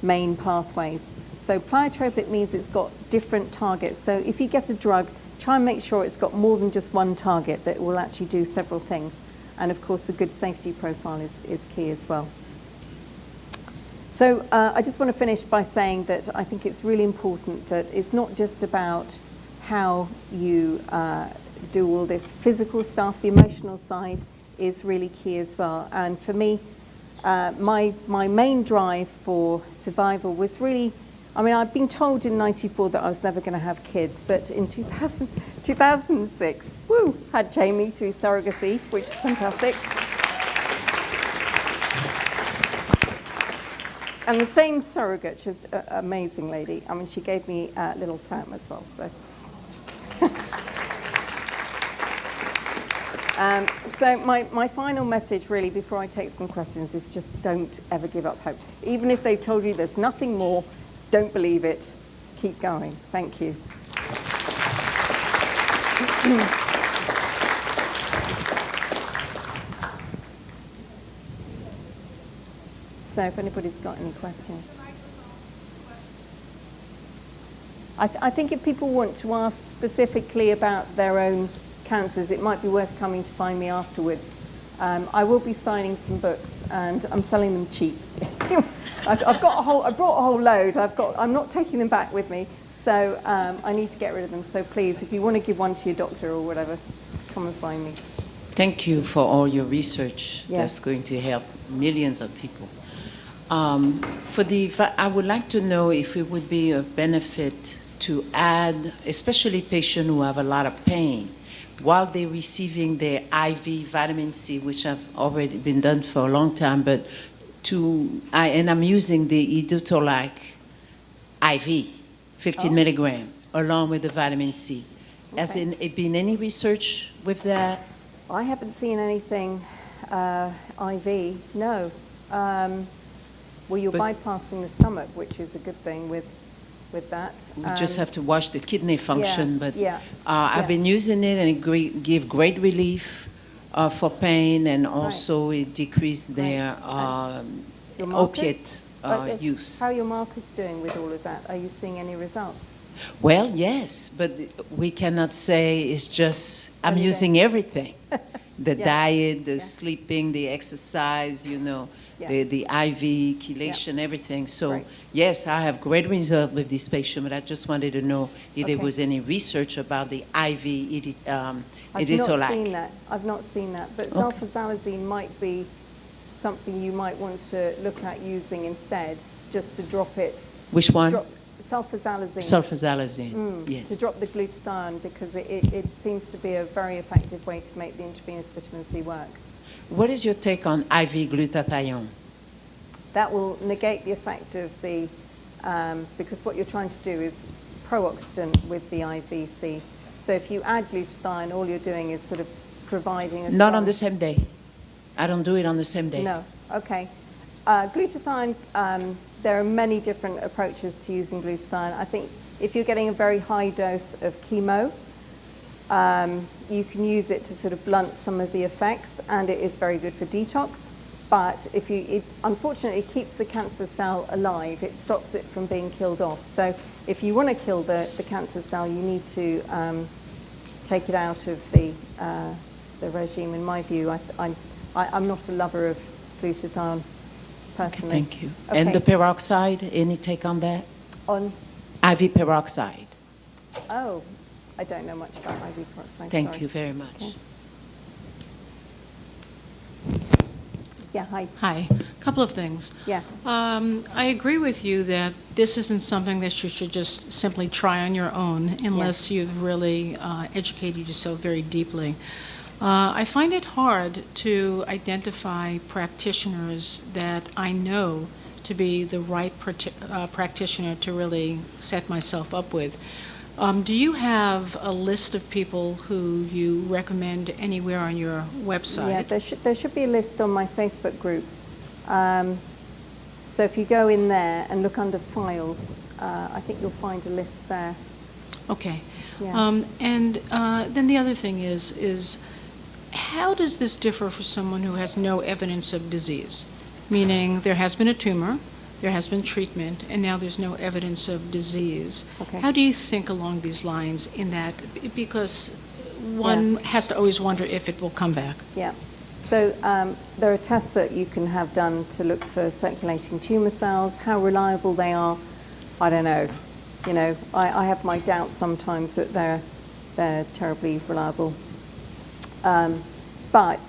main pathways? So pleiotropic means it's got different targets. So if you get a drug, try and make sure it's got more than just one target, that it will actually do several things. And of course, a good safety profile is key as well. So I just want to finish by saying that I think it's really important that it's not just about how you do all this physical stuff. The emotional side is really key as well. And for me, my main drive for survival was really, I mean, I'd been told in '94 that I was never going to have kids, but in 2006, had Jamie through surrogacy, which is fantastic. And the same surrogate, she's an amazing lady. I mean, she gave me little Sam as well, so. So my final message, really, before I take some questions, is just don't ever give up hope. Even if they've told you there's nothing more, don't believe it. Keep going. Thank you. So if anybody's got any questions. I think if people want to ask specifically about their own cancers, it might be worth coming to find me afterwards. I will be signing some books, and I'm selling them cheap. I brought a whole load. I'm not taking them back with me, so I need to get rid of them. So please, if you want to give one to your doctor or whatever, come and find me. Thank you for all your research. Yeah. That's going to help millions of people. I would like to know if it would be a benefit to add, especially patients who have a lot of pain, while they're receiving their IV vitamin C, which have already been done for a long time, but and I'm using the Edutolac IV, 15 milligram, along with the vitamin C. Has Okay. it been any research with that? I haven't seen anything IV, no. Well, you're But- bypassing the stomach, which is a good thing with that. We just have to watch the kidney function, but yeah, I've been using it, and it give great relief for pain, and also it decreased their Your markers? opiate use. How are your markers doing with all of that? Are you seeing any results? Well, yes, but we cannot say it's just, I'm Everything. using everything. The Yeah. diet, the Yeah. sleeping, the exercise, Yeah. the IV, chelation, everything. So, Right. yes, I have great results with this patient, but I just wanted to know if there Okay. was any research about the IV I've Edutolac. not seen that. I've not seen that. But Okay. sulfasalazine might be something you might want to look at using instead, just to drop it. Which one? Drop sulfasalazine. Sulfasalazine, yes. To drop the glutathione, because it seems to be a very effective way to make the intravenous vitamin C work. What is your take on IV glutathione? That will negate the effect of the, because what you're trying to do is pro-oxidant with the IVC. So if you add glutathione, all you're doing is sort of providing a Not strong- on the same day. I don't do it on the same day. No, okay. Glutathione, there are many different approaches to using glutathione. I think if you're getting a very high dose of chemo, you can use it to sort of blunt some of the effects, and it is very good for detox. But it unfortunately keeps the cancer cell alive. It stops it from being killed off. So if you want to kill the cancer cell, you need to take it out of the regime. In my view, I'm not a lover of glutathione personally. Okay, thank you. Okay. And the peroxide, any take on that? On, IV peroxide. oh, I don't know much about IV peroxide. Thank sorry. you very much. Okay. Yeah, hi. Hi. A couple of things. Yeah. I agree with you that this isn't something that you should just simply try on your own unless you've really educated yourself very deeply. I find it hard to identify practitioners that I know to be the right practitioner to really set myself up with. Do you have a list of people who you recommend anywhere on your website? Yeah, there should be a list on my Facebook group. So if you go in there and look under files, I think you'll find a list there. Okay. Yeah. And then the other thing is how does this differ for someone who has no evidence of disease? Meaning there has been a tumor, there has been treatment, and now there's no evidence of disease. Okay. How do you think along these lines in that? Because one has to always wonder if it will come back. Yeah. So there are tests that you can have done to look for circulating tumor cells. How reliable they are, I don't know. You know, I have my doubts sometimes that they're terribly reliable. But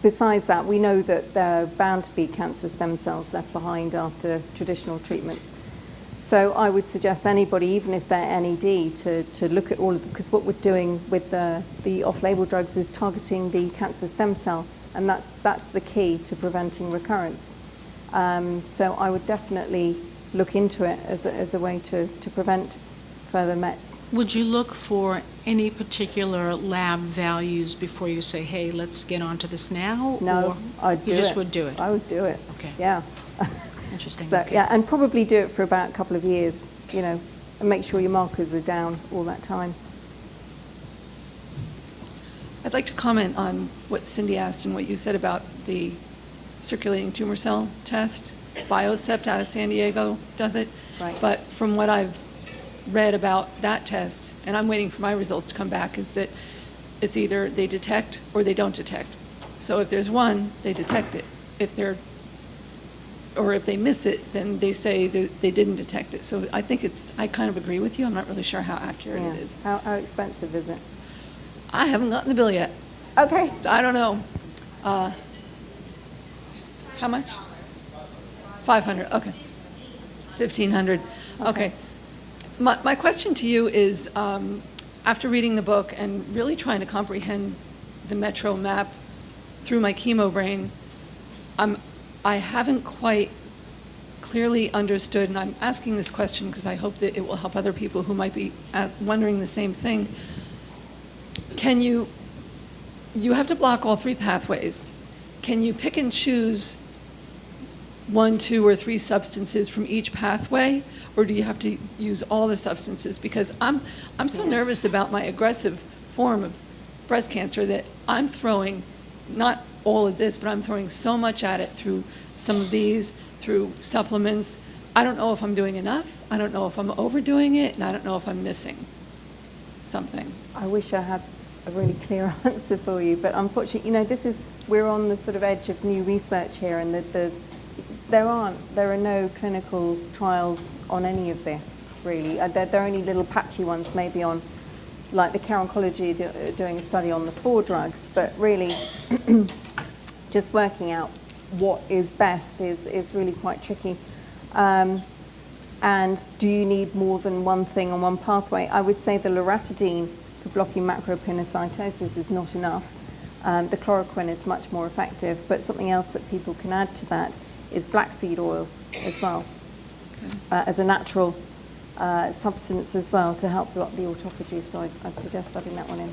besides that, we know that there are bound to be cancer stem cells left behind after traditional treatments. So I would suggest anybody, even if they're NED, to look at all of them, because what we're doing with the off-label drugs is targeting the cancer stem cell, and that's the key to preventing recurrence. So I would definitely look into it as a way to prevent further mets. Would you look for any particular lab values before you say, hey, let's get onto this now? No, or I'd do it. You just would do it? I would do it. Okay. Yeah. Interesting. So, Okay. yeah, and probably do it for about a couple of years, you know, and make sure your markers are down all that time. I'd like to comment on what Cindy asked and what you said about the circulating tumor cell test. Biocept out of San Diego does it. Right. But from what I've read about that test, and I'm waiting for my results to come back, is that it's either they detect or they don't detect. So if there's one, they detect it. If they miss it, then they say they didn't detect it. So I think I kind of agree with you. I'm not really sure how accurate Yeah. it is. How expensive is it? I haven't gotten the bill yet. Okay. I don't know. How much? 500, okay. 1,500, okay. My question to you is, after reading the book and really trying to comprehend the Metro map through my chemo brain, I'm I haven't quite clearly understood, and I'm asking this question because I hope that it will help other people who might be wondering the same thing. Can you have to block all three pathways. Can you pick and choose 1, 2, or 3 substances from each pathway, or do you have to use all the substances? Because I'm so nervous about my aggressive form of breast cancer that I'm throwing not all of this, but I'm throwing so much at it through some of these, through supplements. I don't know if I'm doing enough. I don't know if I'm overdoing it, and I don't know if I'm missing something. I wish I had a really clear answer for you, but unfortunately, we're on the sort of edge of new research here, and there are no clinical trials on any of this, really. There are only little patchy ones, maybe on, like the Care Oncology doing a study on the 4 drugs, but really just working out what is best is really quite tricky. And do you need more than one thing on one pathway? I would say the loratadine for blocking macropinocytosis is not enough. The chloroquine is much more effective, but something else that people can add to that is black seed oil as well, as a natural substance as well to help block the autophagy. So I'd suggest adding that one in.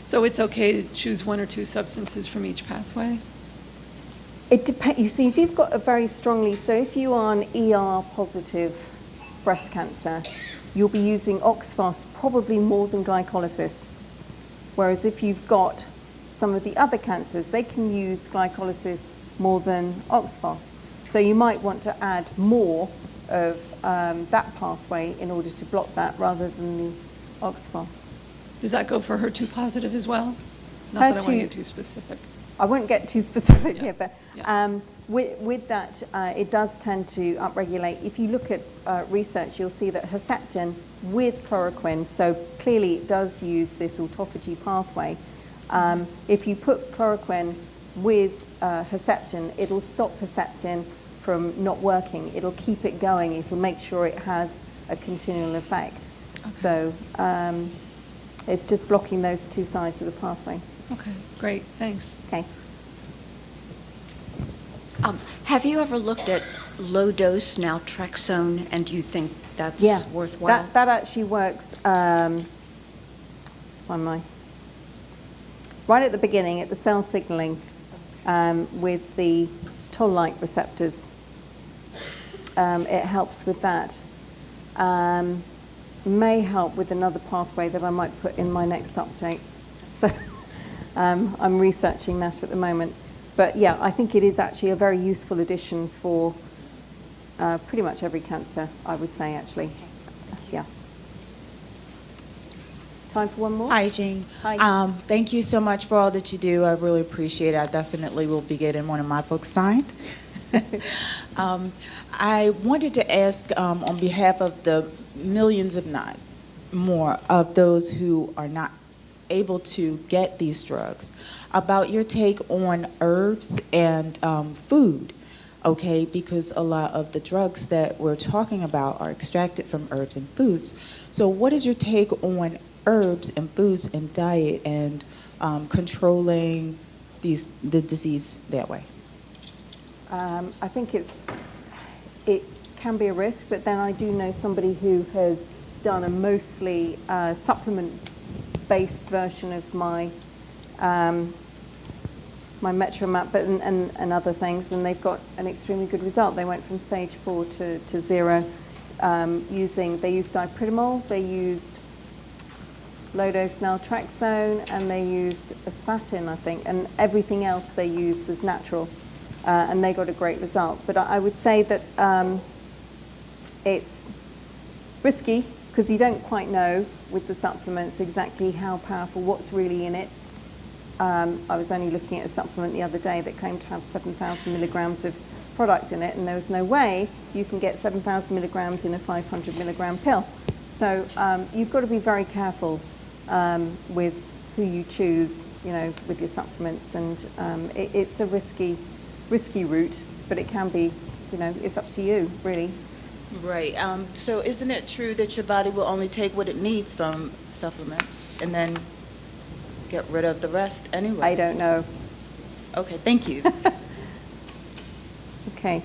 So it's okay to choose 1 or 2 substances from each pathway? It depends. You see, if you've got if you are an ER-positive breast cancer, you'll be using oxphos probably more than glycolysis. Whereas if you've got some of the other cancers, they can use glycolysis more than oxphos. So you might want to add more of that pathway in order to block that rather than the oxphos. Does that go for HER2 positive as well? Not that I want to get too specific. I won't get too specific here, but Yeah. with that, it does tend to upregulate. If you look at research, you'll see that Herceptin with chloroquine, so clearly it does use this autophagy pathway. If you put chloroquine with Herceptin, it'll stop Herceptin from not working. It'll keep it going. It'll make sure it has a continual effect. Okay. So it's just blocking those 2 sides of the pathway. Okay, great, thanks. Okay. Have you ever looked at low-dose naltrexone, and do you think that's worthwhile? That actually works. Let's find my right at the beginning at the cell signaling with the toll-like receptors. It helps with that. May help with another pathway that I might put in my next update. So I'm researching that at the moment. But yeah, I think it is actually a very useful addition for pretty much every cancer, I would say, actually. Yeah. Time for one more? Hi, Jean. Hi. Thank you so much for all that you do. I really appreciate it. I definitely will be getting one of my books signed. I wanted to ask on behalf of the millions, if not more, of those who are not able to get these drugs, about your take on herbs and food, okay? Because a lot of the drugs that we're talking about are extracted from herbs and foods. So what is your take on herbs and foods and diet and controlling the disease that way? I think it can be a risk, but then I do know somebody who has done a mostly supplement-based version of my my MetroMap and other things, and they've got an extremely good result. They went from stage 4 to 0 they used dipridamol, they used low-dose naltrexone, and they used a statin, I think, and everything else they used was natural. And they got a great result. But I would say that it's risky because you don't quite know with the supplements exactly how powerful, what's really in it. I was only looking at a supplement the other day that claimed to have 7,000 milligrams of product in it, and there was no way you can get 7,000 milligrams in a 500 milligram pill. So you've got to be very careful with who you choose, with your supplements, and it's a risky route, but it can be, it's up to you, really. Right. So isn't it true that your body will only take what it needs from supplements and then get rid of the rest anyway? I don't know. Okay, thank you. Okay.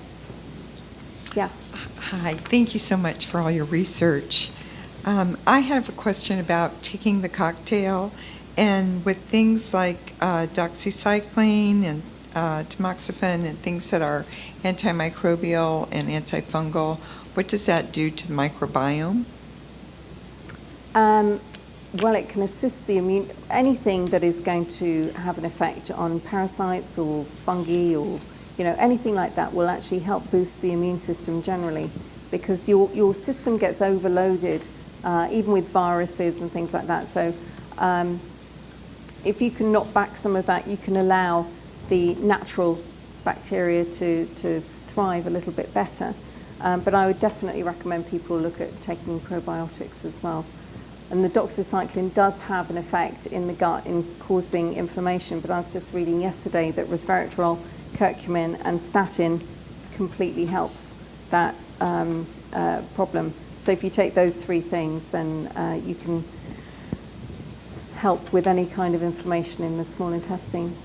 Yeah. Hi, thank you so much for all your research. I have a question about taking the cocktail, and with things like doxycycline and tamoxifen and things that are antimicrobial and antifungal, what does that do to the microbiome? Well, it can assist the immune, anything that is going to have an effect on parasites or fungi or, anything like that will actually help boost the immune system generally, because your system gets overloaded, even with viruses and things like that. So if you can knock back some of that, you can allow the natural bacteria to thrive a little bit better. But I would definitely recommend people look at taking probiotics as well. And the doxycycline does have an effect in the gut in causing inflammation, but I was just reading yesterday that resveratrol, curcumin, and statin completely helps that problem. So if you take those three things, then you can help with any kind of inflammation in the small intestine.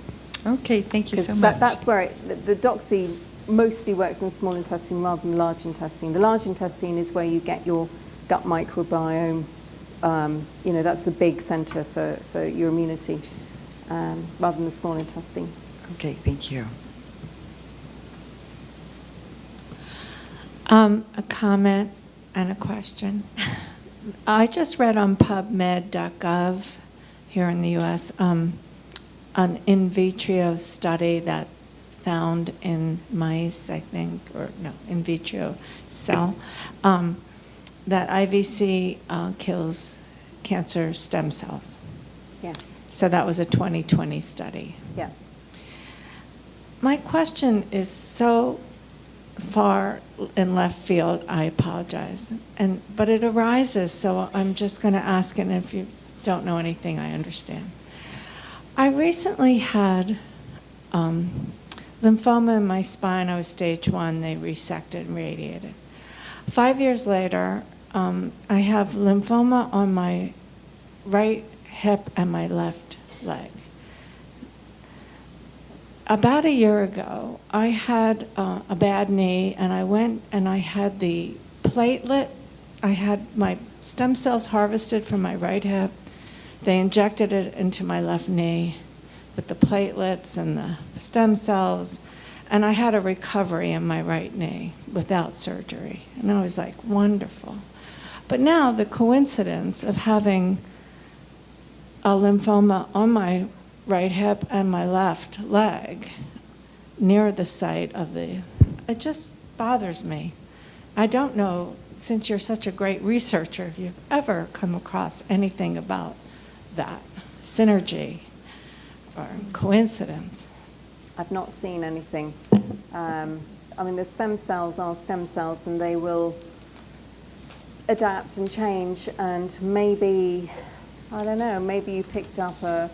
Okay, thank you so much. That's where the doxy mostly works in the small intestine rather than the large intestine. The large intestine is where you get your gut microbiome. That's the big center for your immunity, rather than the small intestine. Okay, thank you. A comment and a question. I just read on PubMed.gov here in the U.S. An in vitro study that found in mice, I think, or no, in vitro cell, that IVC kills cancer stem cells. Yes. So that was a 2020 study. Yeah. My question is so far in left field, I apologize, but it arises, so I'm just going to ask it, and if you don't know anything, I understand. I recently had lymphoma in my spine. I was stage 1. They resected and radiated. 5 years later, I have lymphoma on my right hip and my left leg. About a year ago, I had a bad knee, and I went and I had the platelet. I had my stem cells harvested from my right hip. They injected it into my left knee with the platelets and the stem cells, and I had a recovery in my right knee without surgery. And I was like, wonderful. But now the coincidence of having a lymphoma on my right hip and my left leg near the site of it just bothers me. I don't know, since you're such a great researcher, if you've ever come across anything about that synergy or coincidence. I've not seen anything. The stem cells are stem cells, and they will adapt and change, and maybe, I don't know, maybe you picked up a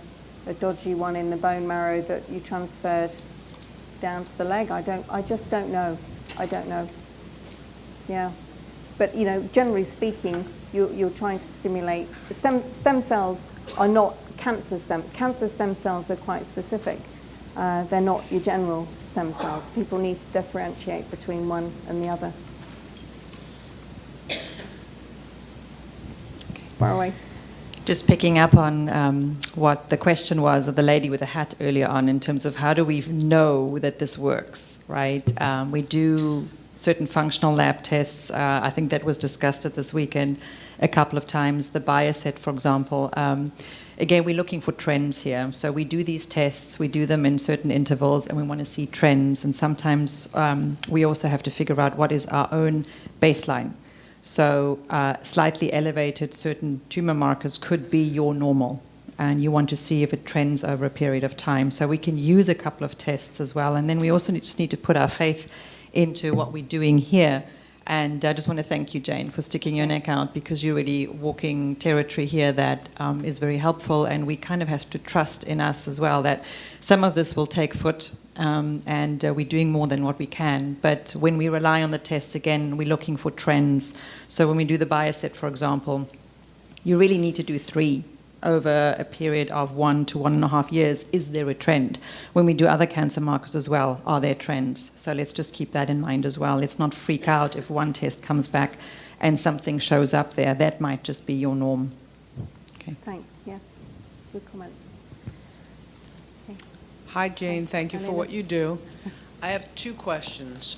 dodgy one in the bone marrow that you transferred down to the leg. I just don't know. I don't know. Yeah. But, generally speaking, you're trying to stimulate. Stem cells are not cancer stem. Cancer stem cells are quite specific. They're not your general stem cells. People need to differentiate between one and the other. Far away. Just picking up on what the question was of the lady with the hat earlier on, in terms of how do we know that this works, right? We do certain functional lab tests. I think that was discussed at this weekend a couple of times. The Bioset, for example. Again, we're looking for trends here. So we do these tests, we do them in certain intervals, and we want to see trends. And sometimes we also have to figure out what is our own baseline. So slightly elevated certain tumor markers could be your normal, and you want to see if it trends over a period of time. So we can use a couple of tests as well. And then we also just need to put our faith into what we're doing here. And I just want to thank you, Jane, for sticking your neck out, because you're really walking territory here that is very helpful, and we kind of have to trust in us as well that some of this will take foot, and we're doing more than what we can. But when we rely on the tests, again, we're looking for trends. So when we do the Bioset, for example, you really need to do 3 over a period of 1 to 1.5 years, is there a trend? When we do other cancer markers as well, are there trends? So let's just keep that in mind as well. Let's not freak out if one test comes back and something shows up there. That might just be your norm. Okay. Thanks. Yeah. Good comment. Okay. Hi, Jane. Thank you for what you do. I have two questions.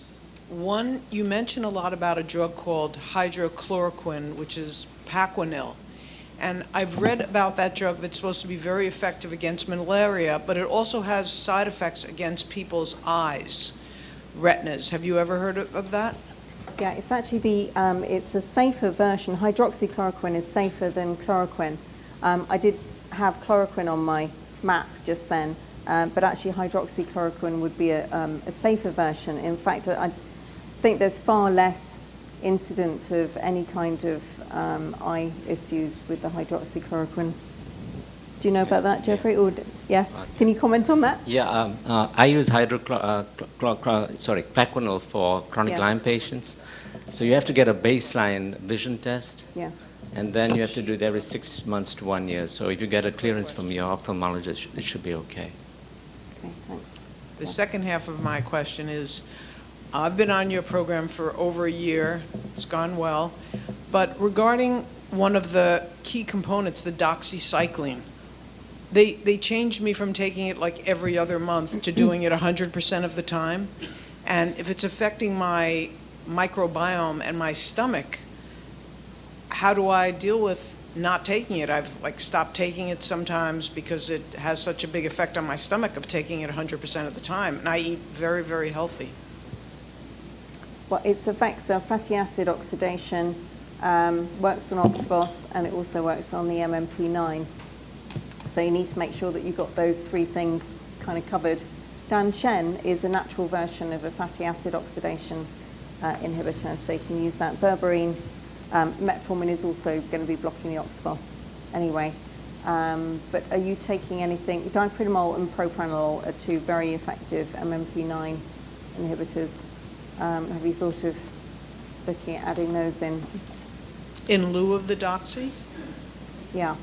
One, you mentioned a lot about a drug called hydrochloroquine, which is Paquanil. And I've read about that drug that's supposed to be very effective against malaria, but it also has side effects against people's eyes, retinas. Have you ever heard of that? Yeah, it's actually it's a safer version. Hydroxychloroquine is safer than chloroquine. I did have chloroquine on my map just then, but actually hydroxychloroquine would be a safer version. In fact, I think there's far less incidence of any kind of eye issues with the hydroxychloroquine. Do you know about that, Jeffrey? Or yes? Can you comment on that? Yeah, I use Paquanil for chronic Lyme patients. So you have to get a baseline vision test. Yeah. And then you have to do it every 6 months to 1 year. So if you get a clearance from your ophthalmologist, it should be okay. Okay, thanks. The second half of my question is, I've been on your program for over a year. It's gone well. But regarding one of the key components, the doxycycline, they changed me from taking it like every other month to doing it 100% of the time. And if it's affecting my microbiome and my stomach, how do I deal with not taking it? I've stopped taking it sometimes because it has such a big effect on my stomach of taking it 100% of the time. And I eat very, very healthy. Well, it affects fatty acid oxidation, works on oxphos, and it also works on the MMP9. So you need to make sure that you've got those three things kind of covered. Dan-Shen is a natural version of a fatty acid oxidation inhibitor, so you can use that. Berberine, metformin is also going to be blocking the oxphos anyway. But are you taking anything? Dipridamol and propranolol are two very effective MMP9 inhibitors. Have you thought of looking at adding those in? In lieu of the doxy? Yeah.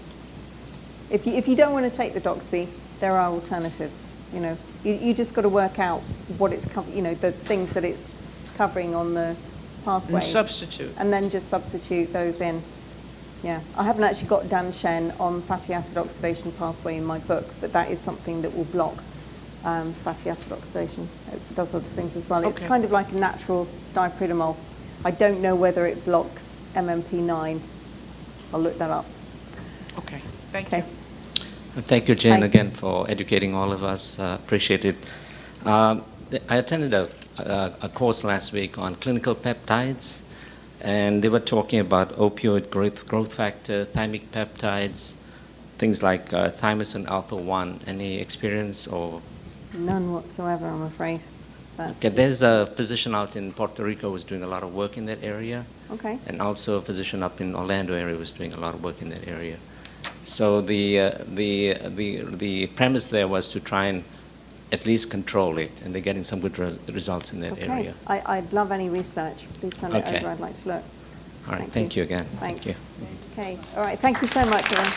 If you don't want to take the doxy, there are alternatives. You know, you just got to work out what it's the things that it's covering on the pathways. And substitute. And then just substitute those in. Yeah. I haven't actually got Dan-Shen on fatty acid oxidation pathway in my book, but that is something that will block fatty acid oxidation. It does other things as well. It's kind of like a natural dipridamol. I don't know whether it blocks MMP9. I'll look that up. Okay. Thank you. Thank you, Jane, again for educating all of us. Appreciate it. I attended a course last week on clinical peptides, and they were talking about opioid growth factor, thymic peptides, things like thymosin alpha-1. Any experience or? None whatsoever, I'm afraid. Okay, there's a physician out in Puerto Rico who's doing a lot of work in that area. Okay. And also a physician up in Orlando area was doing a lot of work in that area. So the premise there was to try and at least control it, and they're getting some good results in that area. I'd love any research. Please send it over. I'd like to look. All right. Thank you again. Thanks. Thank you. Okay. All right. Thank you so much, everyone.